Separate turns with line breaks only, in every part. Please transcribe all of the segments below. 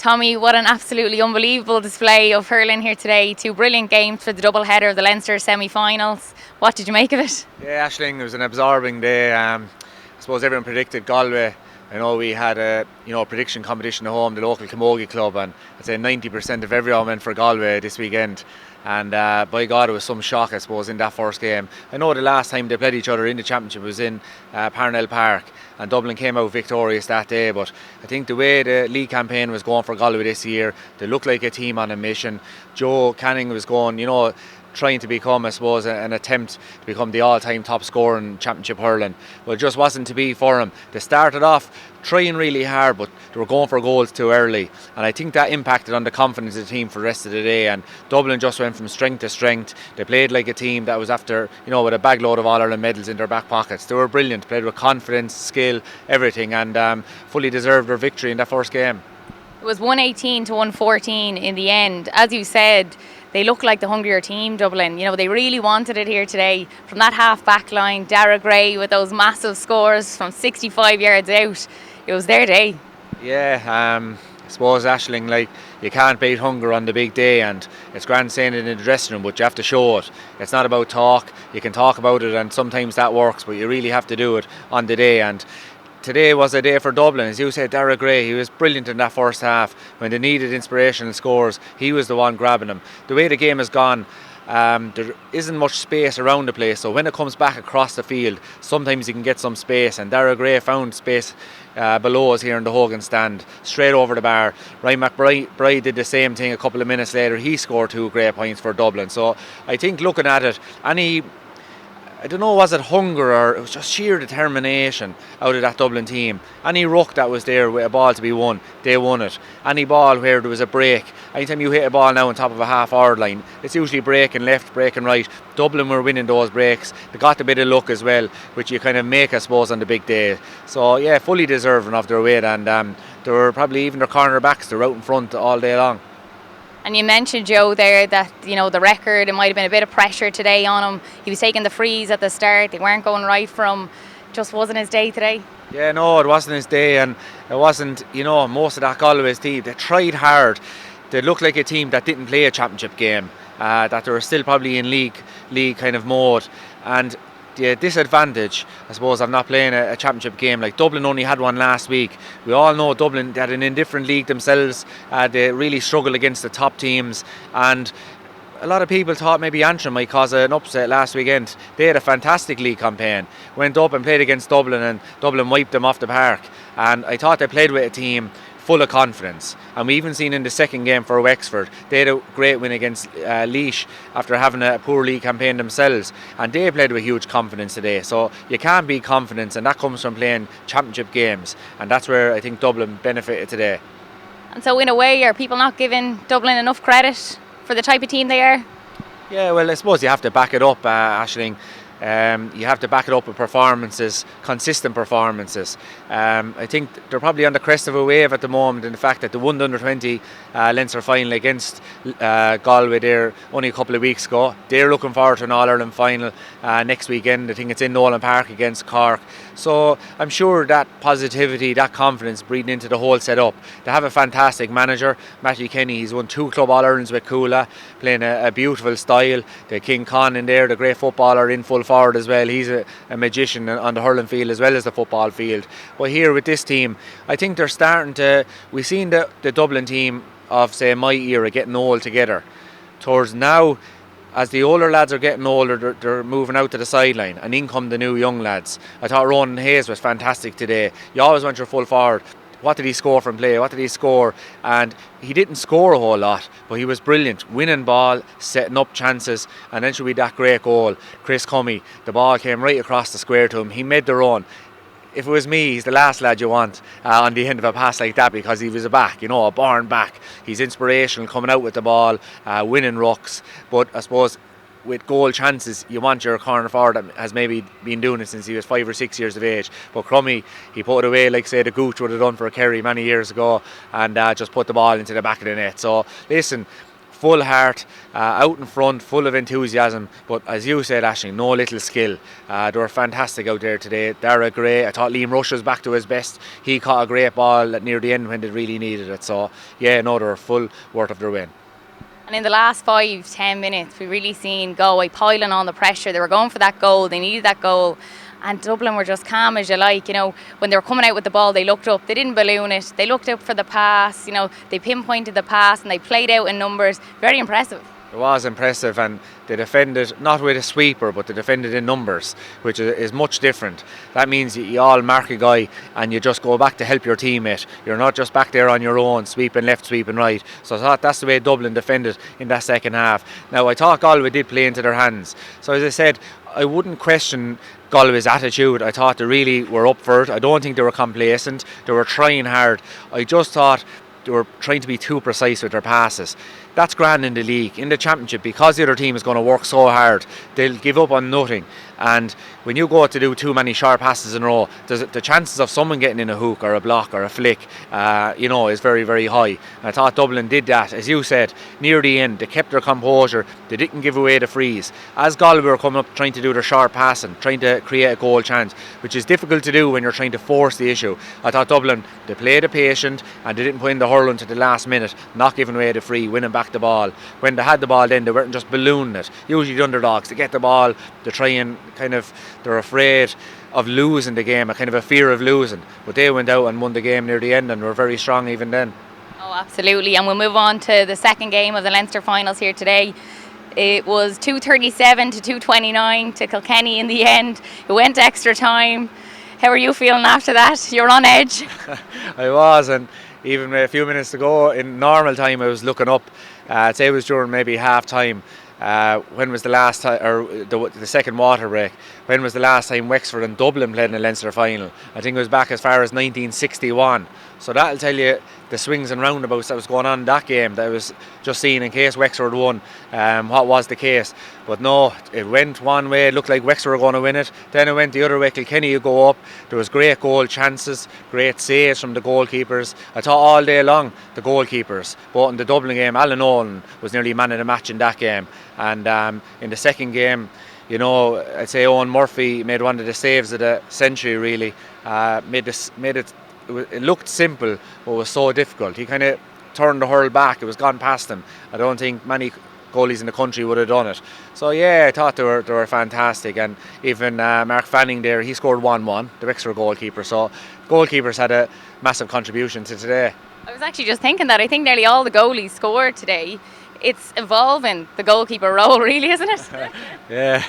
Tommy, what an absolutely unbelievable display of hurling here today. 2 brilliant games for the double header of the Leinster semi-finals. What did you make of it?
Yeah, Aisling, it was an absorbing day. I suppose everyone predicted Galway. I know we had a prediction competition at home, the local camogie club, and I'd say 90% of everyone went for Galway this weekend. And by God, it was some shock, I suppose, in that first game. I know the last time they played each other in the championship was in Parnell Park, and Dublin came out victorious that day. But I think the way the league campaign was going for Galway this year, they looked like a team on a mission. Joe Canning was going, trying to become, I suppose, an attempt to become the all-time top scorer in championship hurling. But it just wasn't to be for him. They started off trying really hard, but they were going for goals too early. And I think that impacted on the confidence of the team for the rest of the day. And Dublin just went from strength to strength. They played like a team that was after, with a bag load of All-Ireland medals in their back pockets. They were brilliant, played with confidence, skill, everything, and fully deserved their victory in that first game.
It was 118 to 114 in the end. As you said, they look like the hungrier team, Dublin. They really wanted it here today. From that half-back line, Dara Gray with those massive scores from 65 yards out. It was their day.
Yeah, I suppose, Aisling, you can't beat hunger on the big day, and it's grand saying it in the dressing room, but you have to show it. It's not about talk. You can talk about it, and sometimes that works, but you really have to do it on the day. And today was a day for Dublin. As you said, Dara Gray, he was brilliant in that first half. When they needed inspirational scores, he was the one grabbing them. The way the game has gone, there isn't much space around the place, so when it comes back across the field, sometimes you can get some space, and Dara Gray found space below us here in the Hogan stand, straight over the bar. Ryan McBride did the same thing a couple of minutes later. He scored 2 great points for Dublin. So I think looking at it, I don't know, was it hunger or it was just sheer determination out of that Dublin team. Any ruck that was there with a ball to be won, they won it. Any ball where there was a break, anytime you hit a ball now on top of a half-hour line, it's usually breaking left, breaking right. Dublin were winning those breaks. They got a bit of luck as well, which you kind of make, I suppose, on the big day. So yeah, fully deserving of their win, and they were probably even their cornerbacks, they were out in front all day long.
And you mentioned, Joe, there that, the record, it might have been a bit of pressure today on him. He was taking the frees at the start. They weren't going right for him. Just wasn't his day today.
Yeah, no, it wasn't his day, and it wasn't, most of that Galway's team. They tried hard. They looked like a team that didn't play a championship game, that they were still probably in league kind of mode. And the disadvantage, I suppose, of not playing a championship game, like Dublin only had one last week. We all know Dublin, they had an indifferent league themselves. They really struggled against the top teams, and a lot of people thought maybe Antrim might cause an upset last weekend. They had a fantastic league campaign, went up and played against Dublin, and Dublin wiped them off the park. And I thought they played with a team full of confidence, and we even seen in the second game for Wexford, they had a great win against Laois after having a poor league campaign themselves, and they played with huge confidence today. So you can't beat confidence, and that comes from playing championship games, and that's where I think Dublin benefited today.
And so in a way, are people not giving Dublin enough credit for the type of team they are?
Yeah, well, I suppose you have to back it up, Aisling. You have to back it up with performances, consistent performances. I think they're probably on the crest of a wave at the moment in the fact that they won the under-20 Leinster final against Galway there only a couple of weeks ago. They're looking forward to an All-Ireland final next weekend. I think it's in Nolan Park against Cork. So I'm sure that positivity, that confidence breathing into the whole setup. They have a fantastic manager, Matthew Kenny. He's won 2 Club All-Irelands with Coola, playing a beautiful style. The King Con in there, the great footballer in full forward as well. He's a magician on the hurling field as well as the football field. But here with this team, I think they're starting to... We've seen the Dublin team of, say, my era getting old together. Towards now, as the older lads are getting older, they're moving out to the sideline, and in come the new young lads. I thought Ronan Hayes was fantastic today. You always want your full forward. What did he score from play? What did he score? And he didn't score a whole lot, but he was brilliant. Winning ball, setting up chances, and then should be that great goal. Chris Cummey, the ball came right across the square to him. He made the run. If it was me, he's the last lad you want on the end of a pass like that, because he was a back, a born back. He's inspirational coming out with the ball, winning rucks. But I suppose with goal chances, you want your corner forward that has maybe been doing it since he was 5 or 6 years of age. But Crummy, he put it away like, say, the Gooch would have done for a Kerry many years ago, and just put the ball into the back of the net. So listen, full heart, out in front, full of enthusiasm. But as you said, Aisling, no little skill. They were fantastic out there today. Dara Gray, I thought Liam Rush was back to his best. He caught a great ball near the end when they really needed it. So yeah, no, they were full worth of their win.
And in the last 5-10 minutes, we really seen Galway piling on the pressure. They were going for that goal. They needed that goal. And Dublin were just calm as you like. When they were coming out with the ball, they looked up. They didn't balloon it. They looked up for the pass. They pinpointed the pass and they played out in numbers. Very impressive.
It was impressive, and they defended not with a sweeper, but they defended in numbers, which is much different. That means you all mark a guy and you just go back to help your teammate. You're not just back there on your own, sweeping left, sweeping right. So I thought that's the way Dublin defended in that second half. Now, I thought Galway did play into their hands. So as I said, I wouldn't question Galway's attitude. I thought they really were up for it. I don't think they were complacent. They were trying hard. I just thought they were trying to be too precise with their passes. That's grand in the league. In the championship, because the other team is going to work so hard, they'll give up on nothing. And when you go to do too many sharp passes in a row, the chances of someone getting in a hook or a block or a flick, is very, very high. And I thought Dublin did that. As you said, near the end, they kept their composure. They didn't give away the frees. As Galway were coming up trying to do their sharp passing, trying to create a goal chance, which is difficult to do when you're trying to force the issue. I thought Dublin, they played it patient and they didn't put in the hurling to the last minute, not giving away the free, winning back the ball. When they had the ball then, they weren't just ballooning it. Usually the underdogs, they get the ball, they try and they're afraid of losing the game, a kind of a fear of losing. But they went out and won the game near the end and were very strong even then.
Oh, absolutely. And we'll move on to the second game of the Leinster finals here today. It was 237 to 229 to Kilkenny in the end. It went extra time. How are you feeling after that? You're on edge.
I was, and even a few minutes ago in normal time I was looking up. I'd say it was during maybe half time. When was the last time, or the second water break, when was the last time Wexford and Dublin played in a Leinster final? I think it was back as far as 1961. So that'll tell you the swings and roundabouts that was going on in that game that I was just seeing in case Wexford won, what was the case. But no, it went one way, it looked like Wexford were going to win it, then it went the other way. Kilkenny would go up, there was great goal chances, great saves from the goalkeepers. I thought all day long the goalkeepers, both in the Dublin game, Alan Nolan was nearly man of the match in that game, and in the second game, I'd say Owen Murphy made one of the saves of the century really. It looked simple but was so difficult. He kind of turned the hurl back, it was gone past him. I don't think many goalies in the country would have done it. So yeah, I thought they were fantastic, and even Mark Fanning there, he scored 1-1, the Wexford goalkeeper. So goalkeepers had a massive contribution to today.
I was actually just thinking that I think nearly all the goalies scored today. It's evolving the goalkeeper role really, isn't it?
Yeah,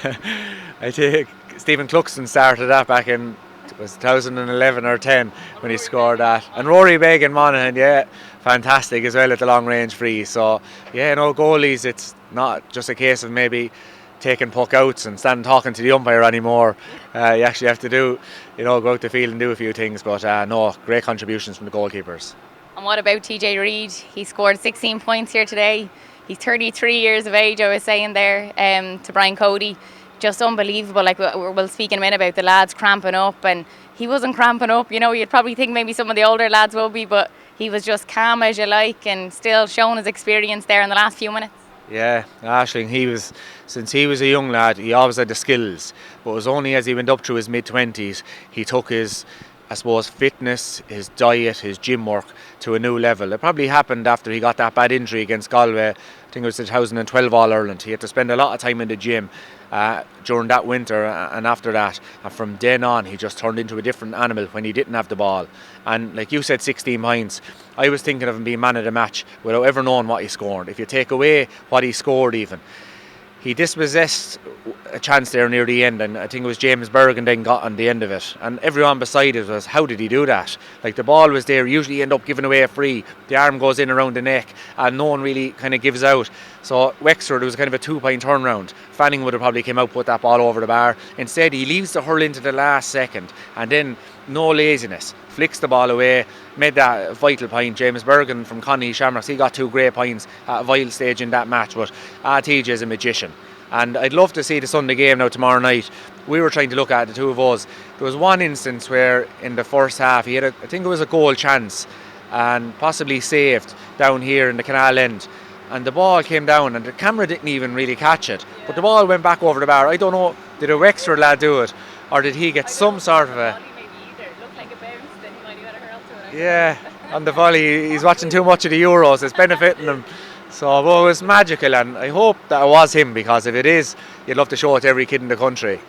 I think Stephen Cluxton started that back in, it was 2011 or 10 when he scored that, and Rory Begg Monaghan, yeah, fantastic as well at the long range free. So yeah, goalies, it's not just a case of maybe taking puck outs and standing talking to the umpire anymore. You actually have to go out the field and do a few things. But great contributions from the goalkeepers.
And what about TJ Reid? He scored 16 points here today. He's 33 years of age, I was saying there, to Brian Cody. Just unbelievable. Like we'll speak in a minute about the lads cramping up, and he wasn't cramping up. You'd probably think maybe some of the older lads will be, but he was just calm as you like and still showing his experience there in the last few minutes.
Yeah, Aisling, since he was a young lad, he always had the skills, but it was only as he went up through his mid-20s he took his, I suppose, fitness, his diet, his gym work to a new level. It probably happened after he got that bad injury against Galway. I think it was the 2012 All-Ireland. He had to spend a lot of time in the gym during that winter and after that. And from then on, he just turned into a different animal when he didn't have the ball. And like you said, 16 points. I was thinking of him being man of the match without ever knowing what he scored. If you take away what he scored even, he dispossessed a chance there near the end, and I think it was James Bergen then got on the end of it, and everyone beside it was, how did he do that? Like, the ball was there, usually end up giving away a free, the arm goes in around the neck and no one really kind of gives out. So Wexford, it was kind of a 2-point turnaround. Fanning would have probably came out, put that ball over the bar. Instead he leaves the hurl into the last second, and then no laziness, flicks the ball away, made that vital point. James Bergen from Connie Shamrocks, he got 2 great points at a vital stage in that match. But TJ is a magician, and I'd love to see the Sunday game now tomorrow night. We were trying to look at the two of us. There was one instance where in the first half he had I think it was a goal chance and possibly saved down here in the canal end, and the ball came down, and the camera didn't even really catch it, but the ball went back over the bar. I don't know, did a Wexford lad do it, or did he get some sort of a... Yeah, on the volley. He's watching too much of the Euros, it's benefiting him. So well, it was magical, and I hope that it was him, because if it is, you'd love to show it to every kid in the country.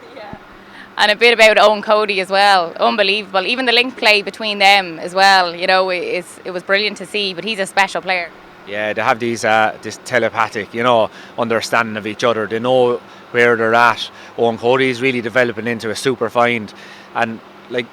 And a bit about Owen Cody as well, unbelievable. Even the link play between them as well, you know, it was brilliant to see, but he's a special player.
Yeah, they have these this telepathic, you know, understanding of each other. They know where they're at. Owen Cody is really developing into a super find, and like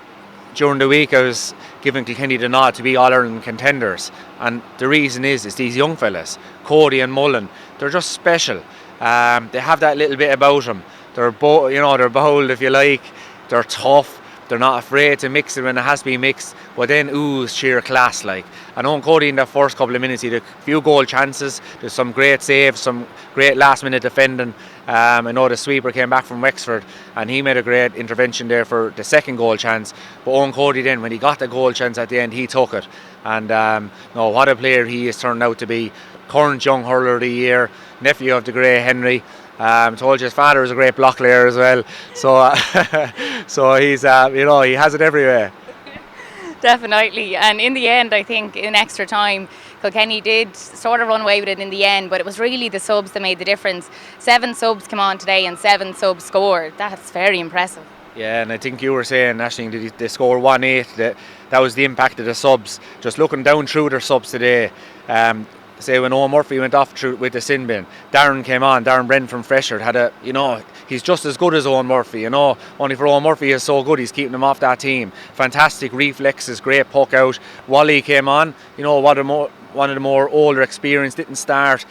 during the week I was giving Kilkenny the nod to be All-Ireland contenders, and the reason is these young fellas, Cody and Mullen, they're just special. They have that little bit about them. They're they're bold, if you like. They're tough. They're not afraid to mix it when it has to be mixed, but then ooze sheer class like. And Owen Cody in the first couple of minutes, he had a few goal chances. There's some great saves, some great last minute defending. I know the sweeper came back from Wexford, and he made a great intervention there for the second goal chance. But Owen Cody then, when he got the goal chance at the end, he took it. And no, what a player he has turned out to be. Current Young Hurler of the Year, nephew of the great Henry. Told you his father was a great block layer as well. So, so he's he has it everywhere.
Definitely, and in the end, I think in extra time, Kilkenny did sort of run away with it in the end, but it was really the subs that made the difference. 7 subs came on today and 7 subs scored. That's very impressive.
Yeah, and I think you were saying, Aisling, they scored 1-8. That was the impact of the subs. Just looking down through their subs today, say when Owen Murphy went off with the sin bin, Darren came on, Darren Brent from Freshford he's just as good as Owen Murphy, only for Owen Murphy is so good, he's keeping him off that team. Fantastic reflexes, great puck out. Wally came on, one of the more older experienced, didn't start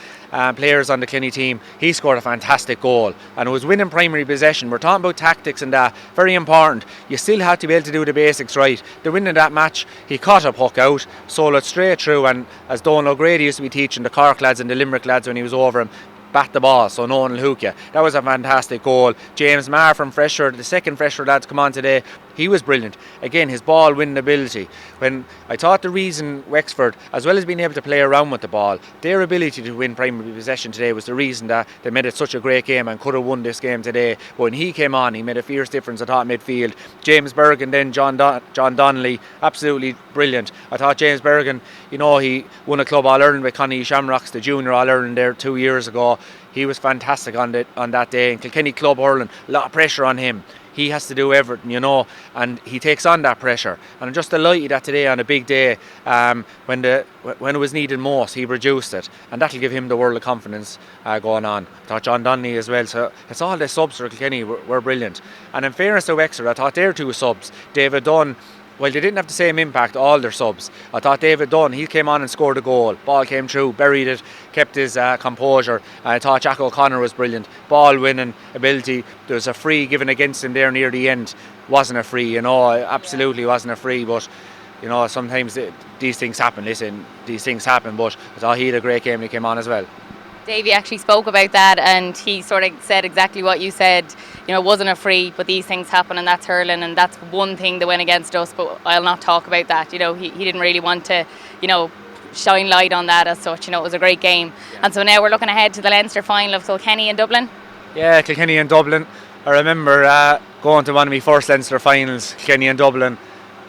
players on the Kilkenny team. He scored a fantastic goal, and it was winning primary possession. We're talking about tactics and that, very important. You still have to be able to do the basics right. They're winning that match. He caught a puck out, sold it straight through, and as Donal O'Grady used to be teaching the Cork lads and the Limerick lads when he was over him, bat the ball, so no one will hook you. That was a fantastic goal. James Marr from Freshford, the second Freshford lad to come on today, he was brilliant. Again, his ball winning ability. When I thought the reason Wexford, as well as being able to play around with the ball, their ability to win primary possession today was the reason that they made it such a great game and could have won this game today. But when he came on, he made a fierce difference, I thought, midfield. James Bergen, then John Donnelly, absolutely brilliant. I thought James Bergen, he won a club All-Ireland with Connie Shamrocks, the junior All-Ireland there 2 years ago. He was fantastic on that day. In Kilkenny Club Hurling, a lot of pressure on him. He has to do everything, and he takes on that pressure. And I'm just delighted that today, on a big day, when it was needed most, he reduced it, and that'll give him the world of confidence going on. I thought John Donnelly as well. So it's all the subs for Kilkenny were brilliant. And in fairness to Wexford, I thought their 2 subs, David Dunn. Well, they didn't have the same impact, all their subs. I thought David Dunn, he came on and scored a goal. Ball came through, buried it, kept his composure. I thought Jack O'Connor was brilliant. Ball winning ability. There was a free given against him there near the end. Wasn't a free, absolutely wasn't a free, but sometimes these things happen. Listen, these things happen, but I thought he had a great game when he came on as well.
Davey actually spoke about that, and he sort of said exactly what you said. It wasn't a free, but these things happen, and that's hurling, and that's one thing that went against us, but I'll not talk about that. He didn't really want to, shine light on that as such. It was a great game. Yeah. And so now we're looking ahead to the Leinster final of Kilkenny and Dublin.
Yeah, Kilkenny and Dublin. I remember going to one of my first Leinster finals, Kilkenny and Dublin.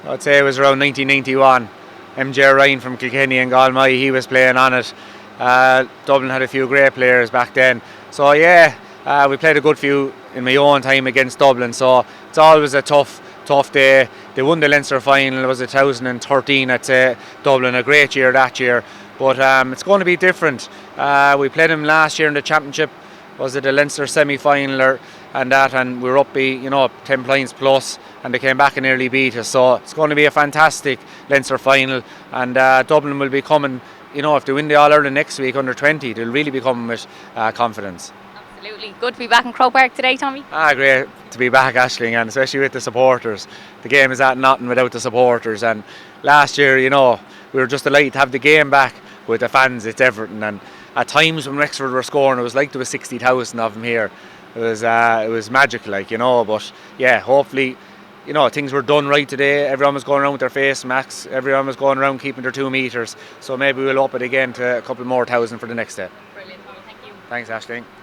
I'd say it was around 1991. MJ Ryan from Kilkenny and Galway, he was playing on it. Dublin had a few great players back then, so we played a good few in my own time against Dublin, so it's always a tough day. They won the Leinster final, it was 2013 at Dublin, a great year that year, but it's going to be different. We played them last year in the championship, was it the Leinster semi-final and we were up 10 points plus, and they came back and nearly beat us, so it's going to be a fantastic Leinster final, and Dublin will be coming. If they win the All-Ireland next week under 20, they'll really be coming with confidence.
Absolutely. Good to be back in Croke Park today, Tommy.
Great to be back, Aisling, and especially with the supporters. The game is at nothing without the supporters, and last year, we were just delighted to have the game back with the fans. It's everything, and at times when Wexford were scoring, it was like there was 60,000 of them here. It was magical, but hopefully things were done right today. Everyone was going around with their face masks. Everyone was going around keeping their 2 metres. So maybe we'll up it again to a couple more thousand for the next day.
Brilliant. Thank you.
Thanks, Aisling.